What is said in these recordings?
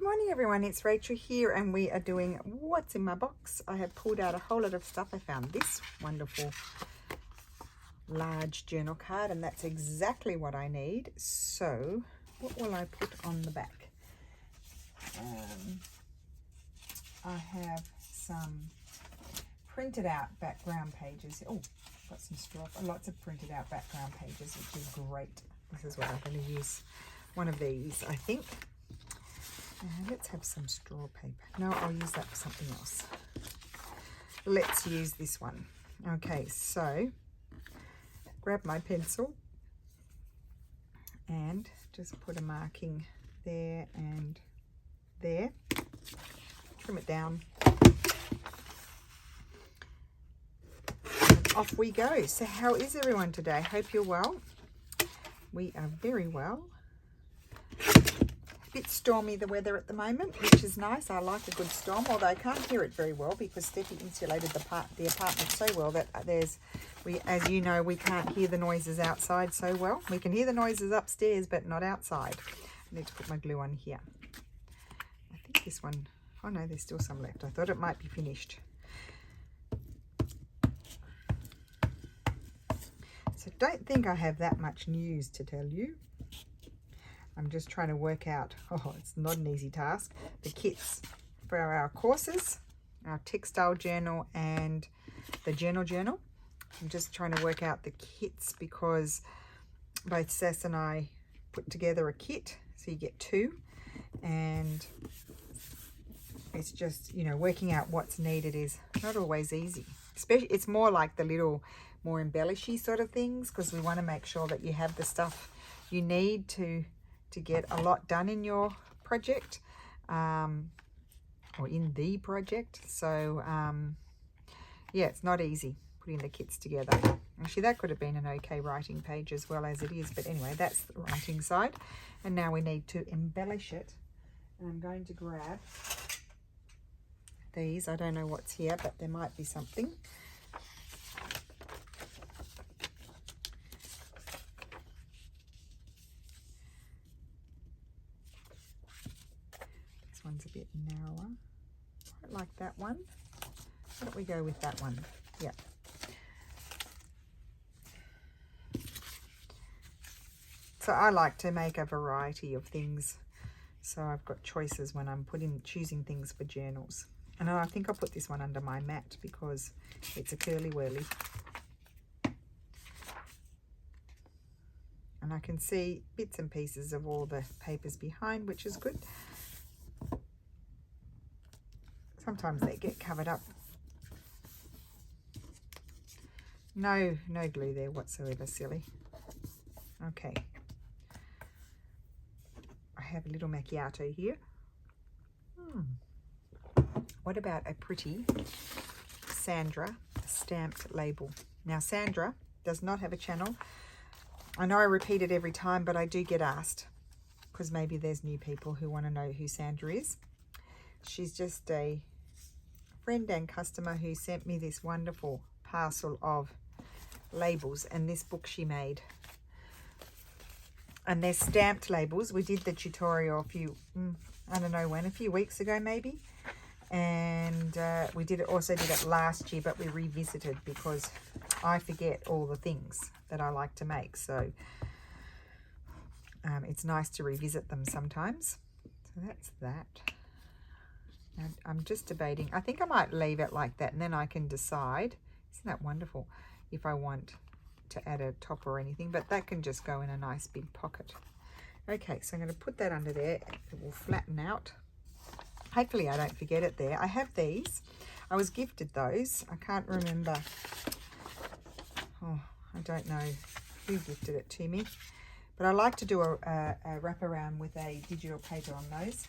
morning everyone, it's Rachel here and we are doing what's in my box. I have pulled out a whole lot of stuff. I found this wonderful large journal card and that's exactly what I need. So what will I put on the back? I have some printed out background pages. Oh, got some straw, lots of printed out background pages, which is great. This is what I'm going to use. One of these, I think. Let's have some straw paper. No, I'll use that for something else. Let's use this one. Okay, so grab my pencil and just put a marking there and there. Trim it down. And off we go. So how is everyone today? Hope you're well. We are very well. Bit stormy the weather at the moment, which is nice. I like a good storm, although I can't hear it very well because Steffi insulated the apartment so well that as you know, we can't hear the noises outside so well. We can hear the noises upstairs, but not outside. I need to put my glue on here. I think this one, oh no, there's still some left. I thought it might be finished. So don't think I have that much news to tell you. I'm just trying to work out, oh, it's not an easy task, the kits for our courses, our textile journal and the journal. I'm just trying to work out the kits because both Sass and I put together a kit, so you get two, and it's just, you know, working out what's needed is not always easy. Especially, it's more like the little more embellishy sort of things, because we want to make sure that you have the stuff you need to get a lot done in your project, or in the project. So yeah, it's not easy putting the kits together. Actually, that could have been an okay writing page as well as it is, but anyway, that's the writing side. And now we need to embellish it, and I'm going to grab these. I don't know what's here, but there might be something. One's a bit narrower. Quite like that one. Why don't we go with that one? Yeah. So I like to make a variety of things, so I've got choices when I'm choosing things for journals. And I think I'll put this one under my mat because it's a curly whirly. And I can see bits and pieces of all the papers behind, which is good. Sometimes they get covered up. No glue there whatsoever, silly. Okay. I have a little macchiato here. What about a pretty Sandra stamped label? Now, Sandra does not have a channel. I know I repeat it every time, but I do get asked because maybe there's new people who want to know who Sandra is. She's just a friend and customer who sent me this wonderful parcel of labels and this book she made. And they're stamped labels. We did the tutorial a few weeks ago maybe. And we also did it last year, but we revisited because I forget all the things that I like to make. So it's nice to revisit them sometimes. So that's that. And I'm just debating. I think I might leave it like that and then I can decide. Isn't that wonderful? If I want to add a top or anything, but that can just go in a nice big pocket. Okay, so I'm going to put that under there. It will flatten out. Hopefully I don't forget it there. I have these. I was gifted those. I can't remember. Oh, I don't know who gifted it to me. But I like to do a wraparound with a digital paper on those.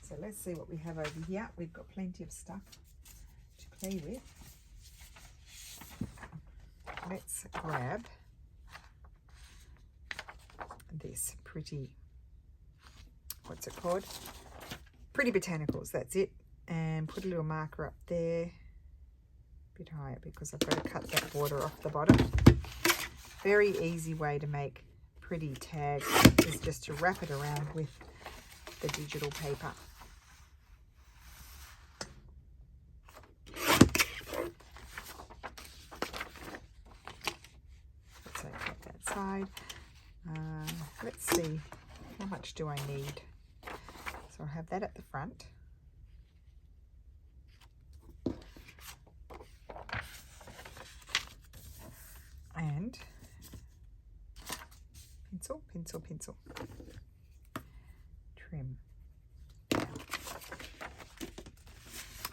So let's see what we have over here. We've got plenty of stuff to play with. Let's grab this pretty, what's it called? Pretty Botanicals, that's it. And put a little marker up there, a bit higher because I've got to cut that border off the bottom. Very easy way to make pretty tags is just to wrap it around with the digital paper. side. Let's see, how much do I need? So I'll have that at the front. And pencil, pencil, pencil. Trim.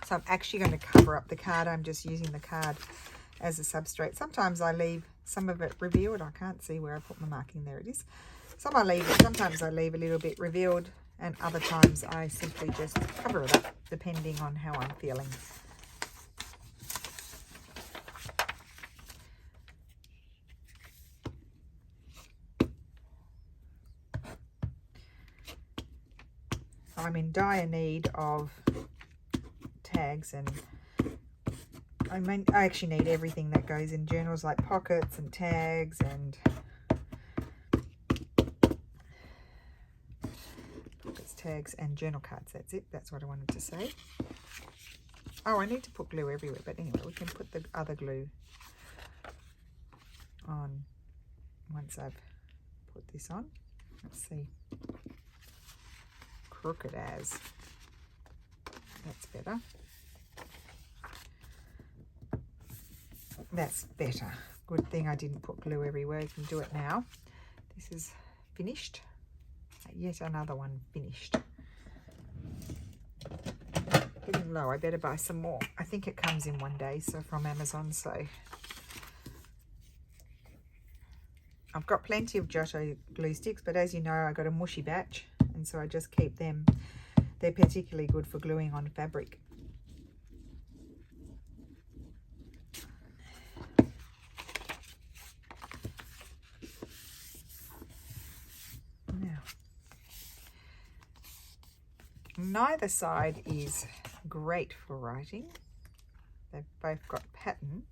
So I'm actually going to cover up the card. I'm just using the card as a substrate. Sometimes I leave some of it revealed. I can't see where I put my marking. There it is. Sometimes I leave a little bit revealed, and other times I simply just cover it up depending on how I'm feeling. I'm in dire need of tags, and I actually need everything that goes in journals, like pockets and tags and tags and journal cards. That's it. That's what I wanted to say. Oh, I need to put glue everywhere, but anyway, we can put the other glue on once I've put this on. Let's see. Crooked as. That's better. That's better. Good thing I didn't put glue everywhere. You can do it now. This is finished. Yet another one finished. Getting low. I better buy some more. I think it comes in one day, so from Amazon. So I've got plenty of Giotto glue sticks, but as you know, I got a mushy batch, and so I just keep them. They're particularly good for gluing on fabric. Now, neither side is great for writing. They've both got pattern.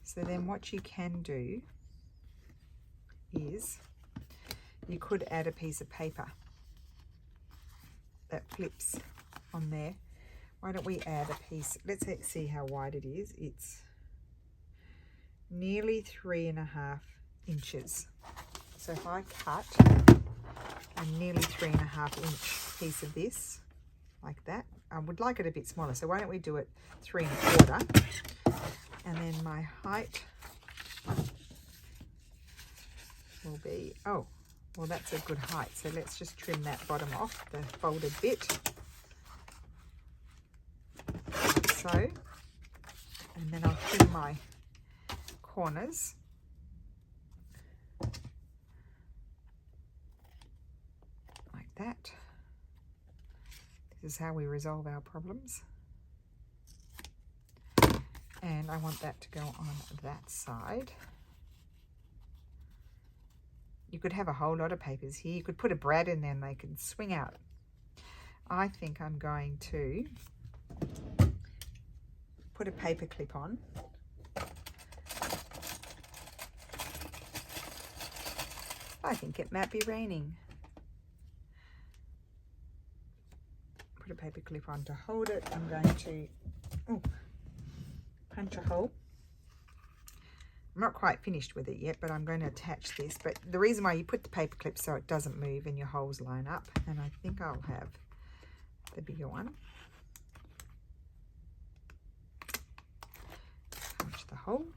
So then what you can do is you could add a piece of paper that flips on there. Why don't we add a piece? Let's see how wide it is. It's nearly 3.5 inches. So if I cut a nearly 3.5 inch piece of this, like that, I would like it a bit smaller. So why don't we do it 3.25? And then my height will be, oh, well, that's a good height. So let's just trim that bottom off, the folded bit. Like so. And then I'll trim my corners. Like that. This is how we resolve our problems. And I want that to go on that side. You could have a whole lot of papers here. You could put a brad in there and they can swing out. I think I'm going to put a paper clip on. I think it might be raining. Put a paper clip on to hold it. I'm going to punch a hole. I'm not quite finished with it yet, but I'm going to attach this. But the reason why you put the paper clip so it doesn't move and your holes line up. And I think I'll have the bigger one. Punch the hole.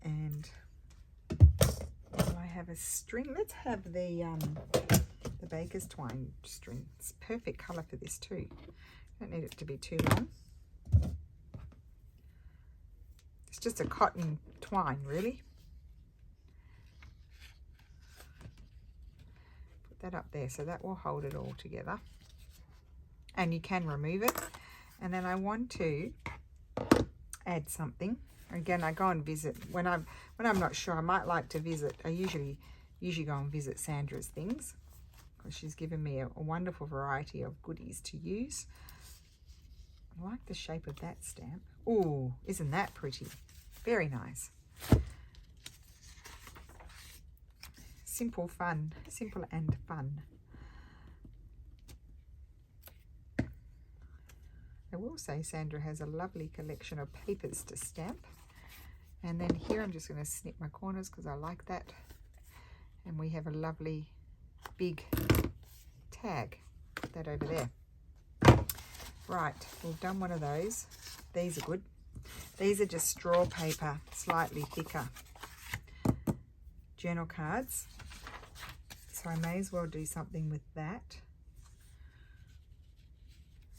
And I have a string. Let's have the baker's twine string. It's perfect colour for this too. Don't need it to be too long. It's just a cotton twine, really. Put that up there so that will hold it all together. And you can remove it. And then I want to add something. Again, I go and visit when I'm not sure. I might like to visit. I usually go and visit Sandra's things because she's given me a wonderful variety of goodies to use. I like the shape of that stamp. Oh, isn't that pretty? Very nice. Simple fun. Simple and fun. I will say Sandra has a lovely collection of papers to stamp. And then here I'm just going to snip my corners because I like that. And we have a lovely big tag. Put that over there. Right, we've done one of those. These are good. These are just straw paper, slightly thicker journal cards. So I may as well do something with that.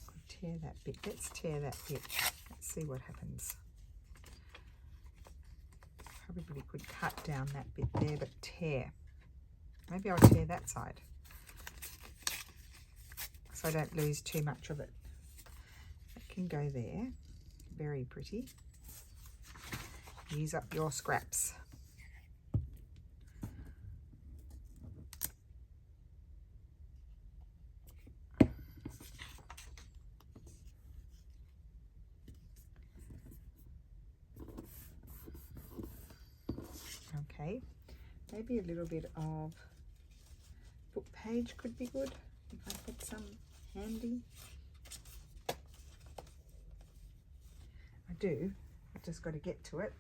Could tear that bit. Let's tear that bit. Let's see what happens. Probably could cut down that bit there, but tear. Maybe I'll tear that side so I don't lose too much of it. It can go there. Very pretty. Use up your scraps. Okay, maybe a little bit of book page could be good if I had some handy. I do, I've just got to get to it.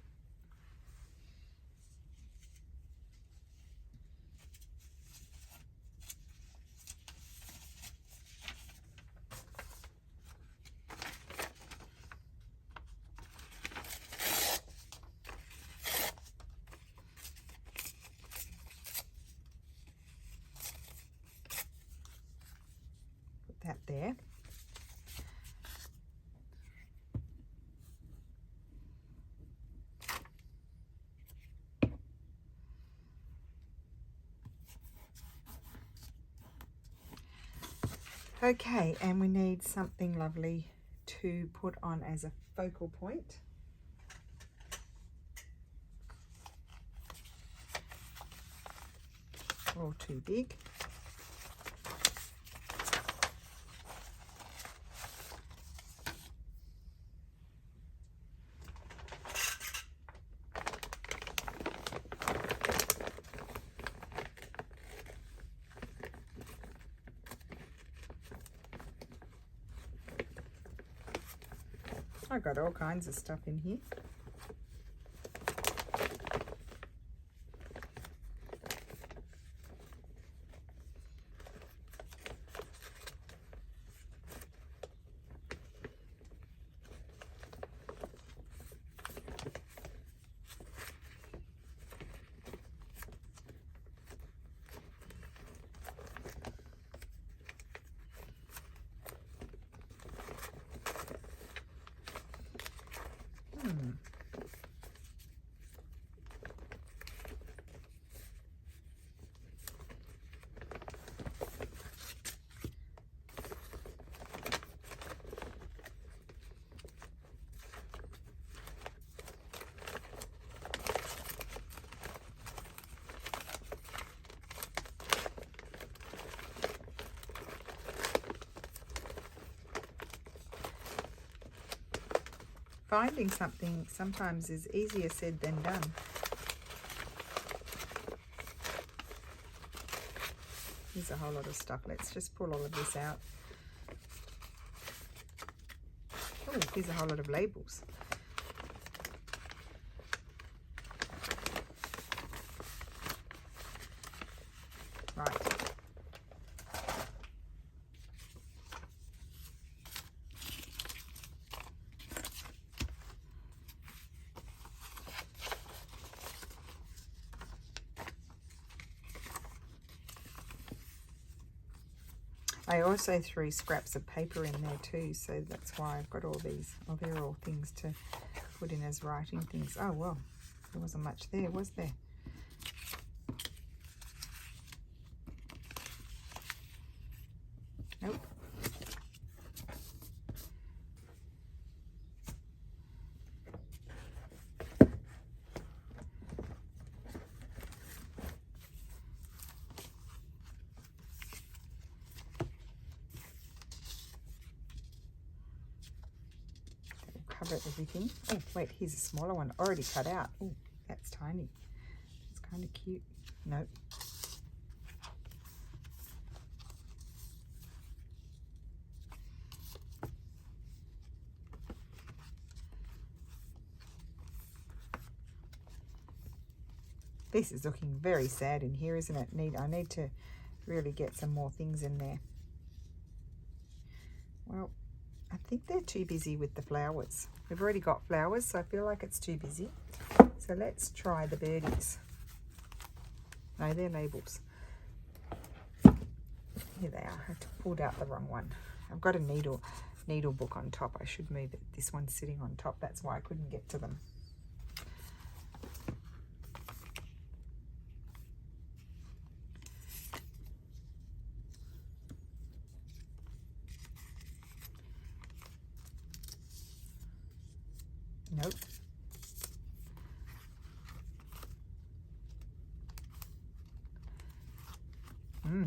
That there. Okay, and we need something lovely to put on as a focal point. Or too big. I got all kinds of stuff in here. Finding something sometimes is easier said than done. Here's a whole lot of stuff. Let's just pull all of this out. Oh, here's a whole lot of labels. Right. I also threw scraps of paper in there too, so that's why I've got all these. Oh, they're all things to put in as writing things. Oh, well, there wasn't much there, was there? Nope. Cover everything. Oh, wait, here's a smaller one already cut out. Oh, that's tiny. It's kind of cute. Nope. This is looking very sad in here, isn't it? I need to really get some more things in there. Well, I think they're too busy with the flowers. We've already got flowers, so I feel like it's too busy. So let's try the birdies. No, they're labels. Here they are. I pulled out the wrong one. I've got a needle book on top. I should move it. This one's sitting on top. That's why I couldn't get to them. Nope.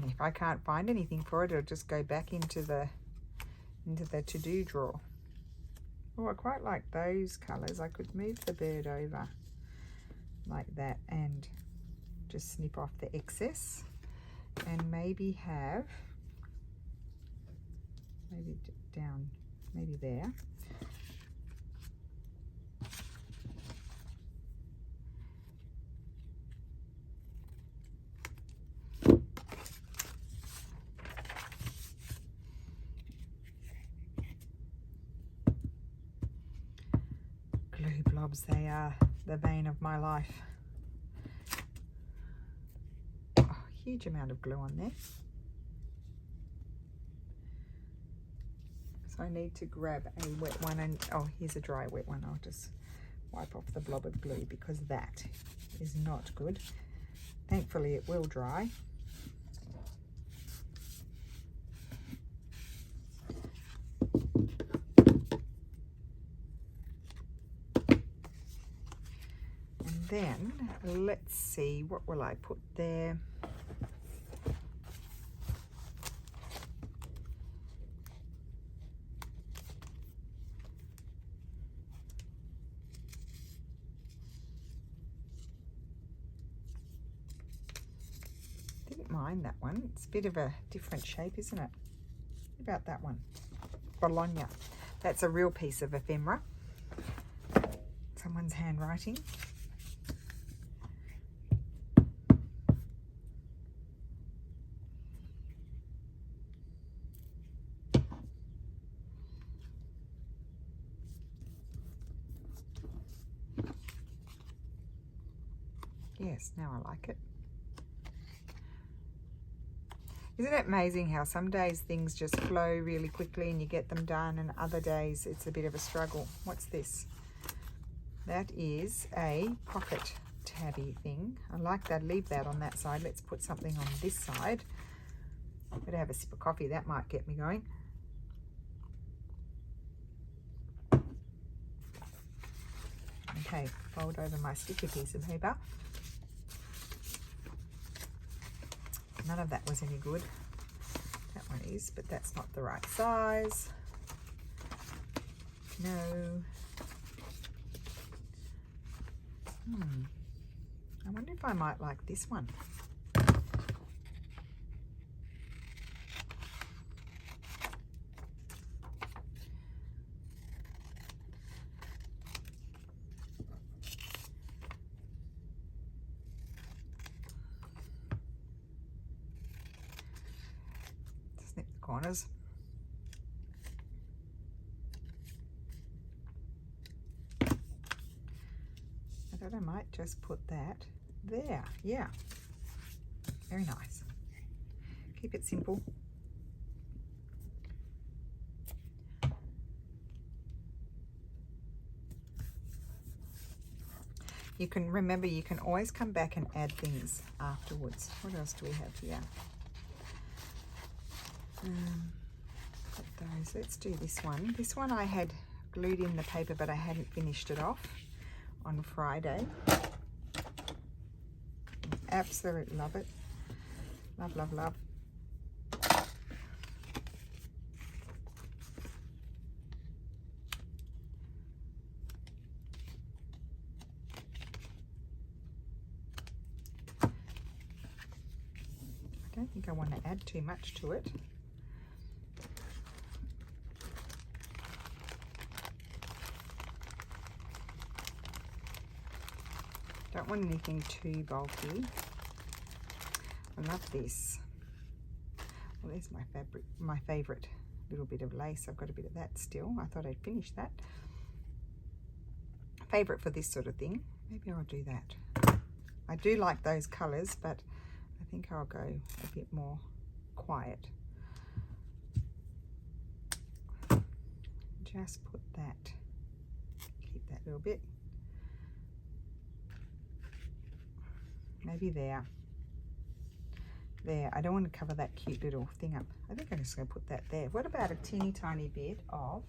If I can't find anything for it, it'll just go back into the to-do drawer. Oh, I quite like those colours. I could move the bird over like that and just snip off the excess, and maybe have down, maybe there. Glue blobs, they are the bane of my life. Oh, huge amount of glue on there. So I need to grab a wet one, and oh, here's a dry wet one. I'll just wipe off the blob of glue because that is not good. Thankfully it will dry. Then let's see, what will I put there? Didn't mind that one. It's a bit of a different shape, isn't it? What about that one? Bologna. That's a real piece of ephemera. Someone's handwriting. Yes, now I like it. Isn't it amazing how some days things just flow really quickly and you get them done, and other days it's a bit of a struggle? What's this? That is a pocket tabby thing. I like that. Leave that on that side. Let's put something on this side. Better have a sip of coffee. That might get me going. Okay, fold over my sticky piece of paper. None of that was any good. That one is, but that's not the right size. No. I wonder if I might like this one. Snip the corners. I thought I might just put that there. Yeah, very nice. Keep it simple. You can remember, you can always come back and add things afterwards. What else do we have here? Got those. Let's do this one. This one I had glued in the paper, but I hadn't finished it off on Friday. Absolutely love it. Love, love, love. I don't think I want to add too much to it. Don't want anything too bulky. I love this. Well, there's my fabric, my favorite little bit of lace. I've got a bit of that still. I thought I'd finish that. Favorite for this sort of thing. Maybe I'll do that. I do like those colors, but I think I'll go a bit more quiet. Just put that, keep that little bit. Maybe there. There, I don't want to cover that cute little thing up. I think I'm just going to put that there. What about a teeny tiny bit of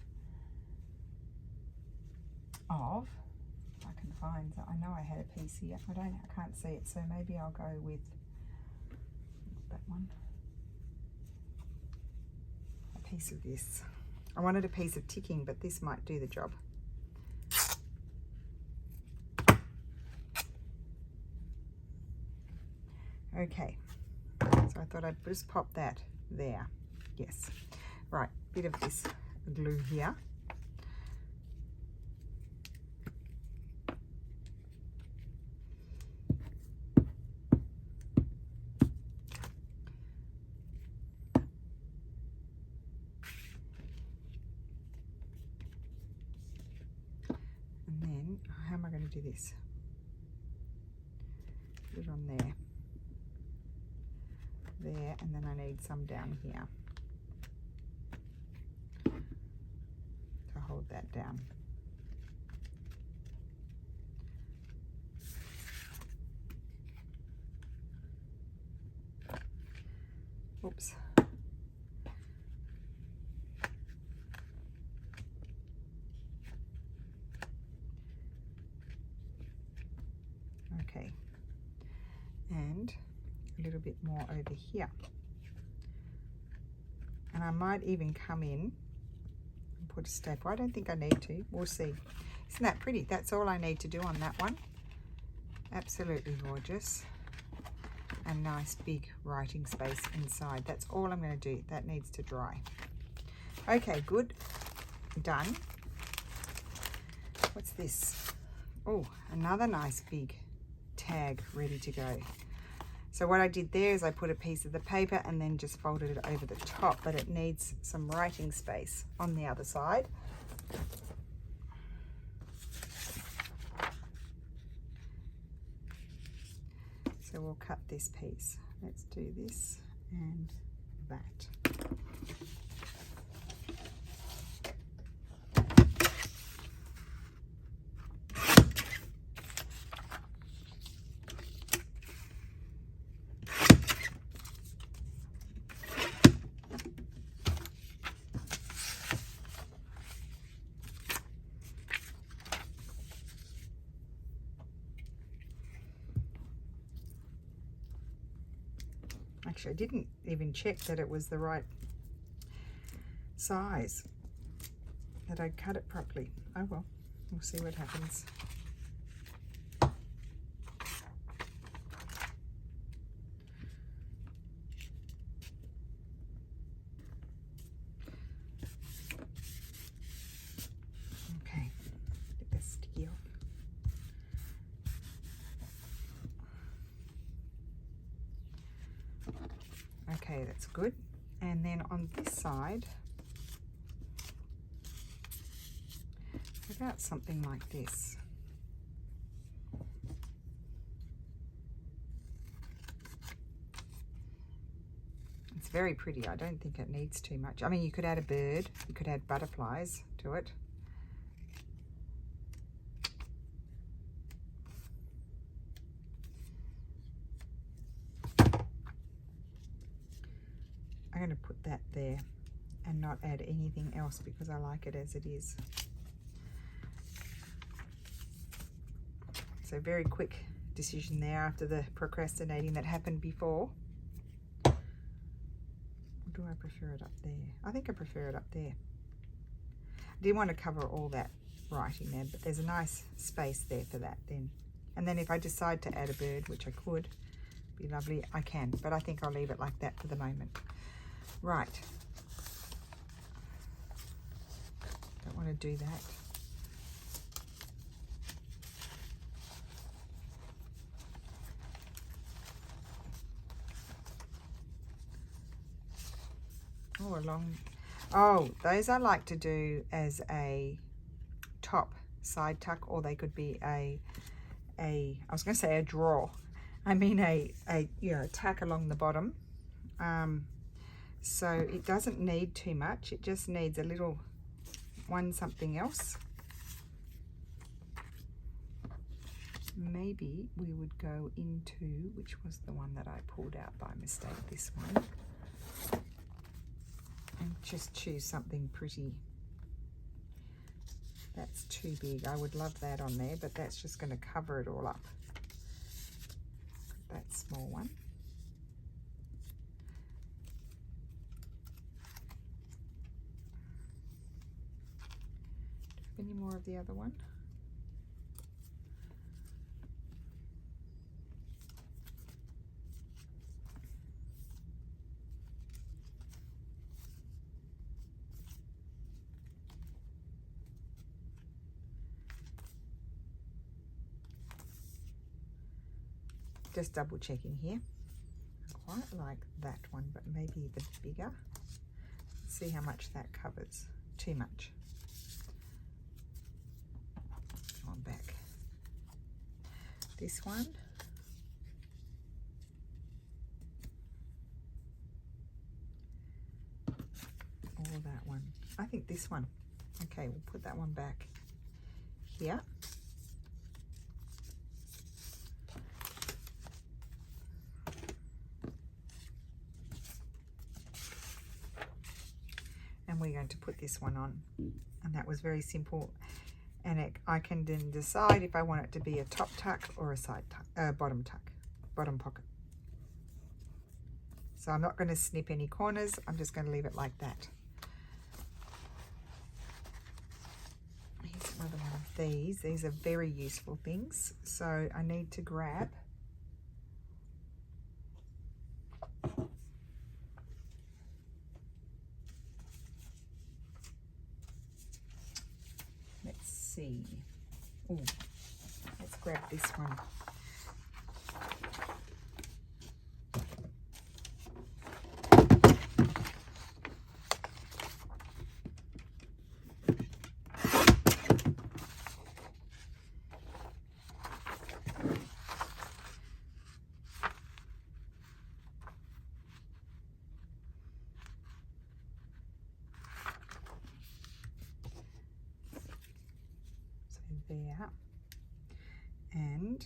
I can find, I know I had a piece here. I can't see it, so maybe I'll go with that one. A piece of this. I wanted a piece of ticking, but this might do the job. Okay, so I thought I'd just pop that there. Yes. Right, bit of this glue here. And then, how am I going to do this? Put it on there. There, and then I need some down here to hold that down. Oops. Okay, and a little bit more over here. And I might even come in and put a staple. I don't think I need to. We'll see. Isn't that pretty? That's all I need to do on that one. Absolutely gorgeous. And nice big writing space inside. That's all I'm going to do. That needs to dry. Okay, good. Done. What's this? Oh, another nice big tag ready to go. So what I did there is I put a piece of the paper and then just folded it over the top, but it needs some writing space on the other side. So we'll cut this piece. Let's do this and that. Actually, I didn't even check that it was the right size, that I'd cut it properly. Oh well, we'll see what happens. Okay, get this sticky off. Okay, that's good. And then on this side, about something like this. It's very pretty. I don't think it needs too much. I mean, you could add a bird, you could add butterflies to it. I'm going to put that there and not add anything else because I like it as it is. So very quick decision there after the procrastinating that happened before. Or do I prefer it up there? I think I prefer it up there. I didn't want to cover all that writing there, but there's a nice space there for that then. And then if I decide to add a bird, which I could, be lovely, I can, but I think I'll leave it like that for the moment. Right. Don't want to do that. along. Oh, those I like to do as a top side tuck, or they could be I was going to say a draw. I mean a you know, tack along the bottom. So it doesn't need too much. It just needs a little something else. Maybe we would go into, which was the one that I pulled out by mistake, this one. And just choose something pretty. That's too big. I would love that on there, but that's just going to cover it all up. That small one. Any more of the other one? Just double checking here. I quite like that one, but maybe the bigger. Let's see how much that covers. Too much. Come on back. This one. Or that one. I think this one. Okay, we'll put that one back here. And we're going to put this one on, and that was very simple, and I can then decide if I want it to be a top tuck or a side tuck, bottom pocket. So I'm not going to snip any corners, I'm just going to leave it like that. Here's another one of these are very useful things. So I need to grab see. Ooh, let's grab this one. There, and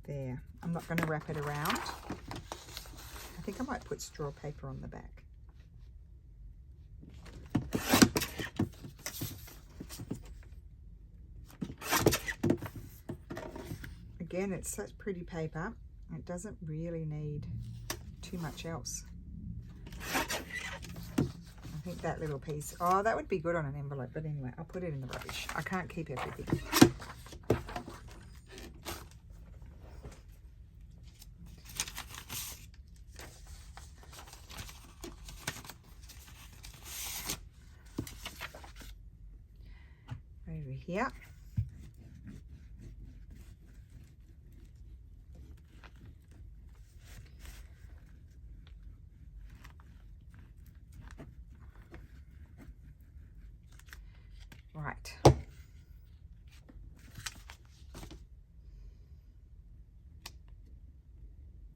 there. I'm not going to wrap it around. I think I might put straw paper on the back. Again, it's such pretty paper. It doesn't really need too much else. I think that little piece, oh, that would be good on an envelope, but anyway, I'll put it in the rubbish. I can't keep everything. Over here. Right.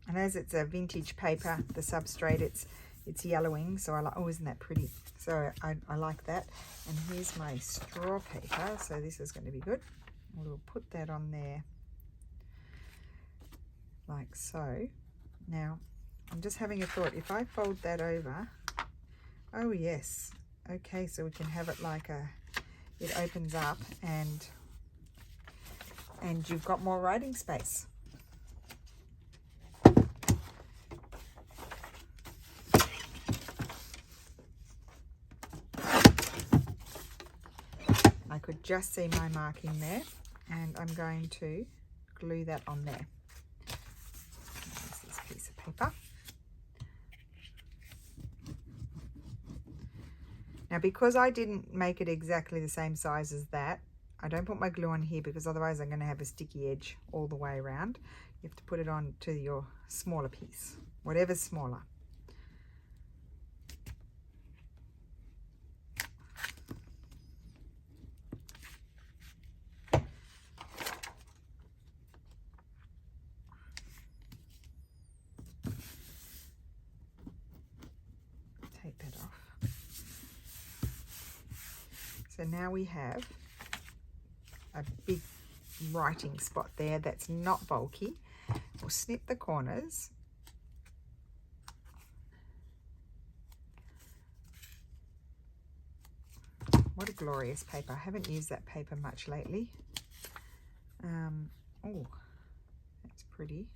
And as it's a vintage paper, the substrate, it's yellowing, so I like, oh, isn't that pretty? So I like that. And here's my straw paper, so this is going to be good. We'll put that on there like so. Now, I'm just having a thought. If I fold that over, oh yes, okay, so we can have it like it opens up, and you've got more writing space. I could just see my marking there, and I'm going to glue that on there. There's this piece of paper. Now, because I didn't make it exactly the same size as that, I don't put my glue on here because otherwise I'm going to have a sticky edge all the way around. You have to put it on to your smaller piece, whatever's smaller. take that off. So now we have a big writing spot there that's not bulky. We'll snip the corners. What a glorious paper. I haven't used that paper much lately. Oh, that's pretty.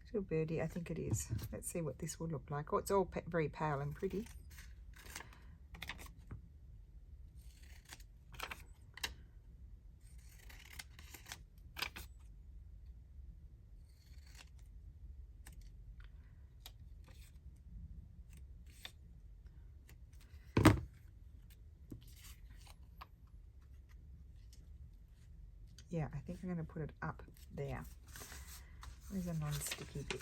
Little birdie, I think it is. Let's see what this will look like. Oh, it's all very pale and pretty. Yeah, I think I'm going to put it up there. There's a non-sticky bit.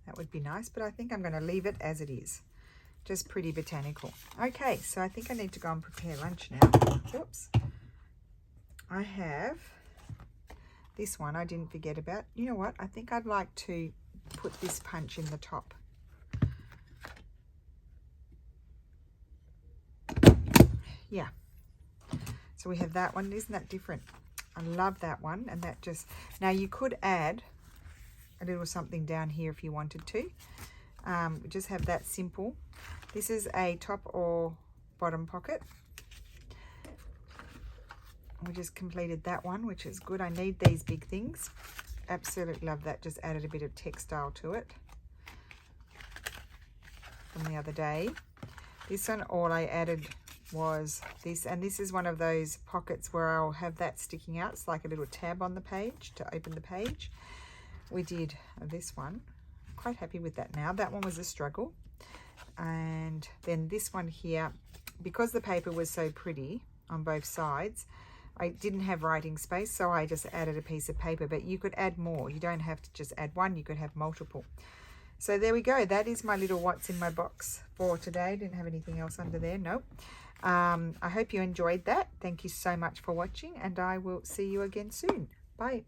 That would be nice, but I think I'm going to leave it as it is. Just pretty botanical. Okay, so I think I need to go and prepare lunch now. Oops. I have this one I didn't forget about. You know what? I think I'd like to put this punch in the top. Yeah. So we have that one. Isn't that different? I love that one. And that just... Now you could add a little something down here if you wanted to. Just have that simple. This is a top or bottom pocket. We just completed that one, which is good. I need these big things. Absolutely love that. Just added a bit of textile to it from the other day. This one, all I added was this, and this is one of those pockets where I'll have that sticking out. It's like a little tab on the page to open the page. We did this one. Quite happy with that now. That one was a struggle. And then this one here, because the paper was so pretty on both sides, I didn't have writing space, so I just added a piece of paper, but you could add more. You don't have to just add one, you could have multiple. So there we go. That is my little what's in my box for today. Didn't have anything else under there, nope. I hope you enjoyed that. Thank you so much for watching, and I will see you again soon. Bye.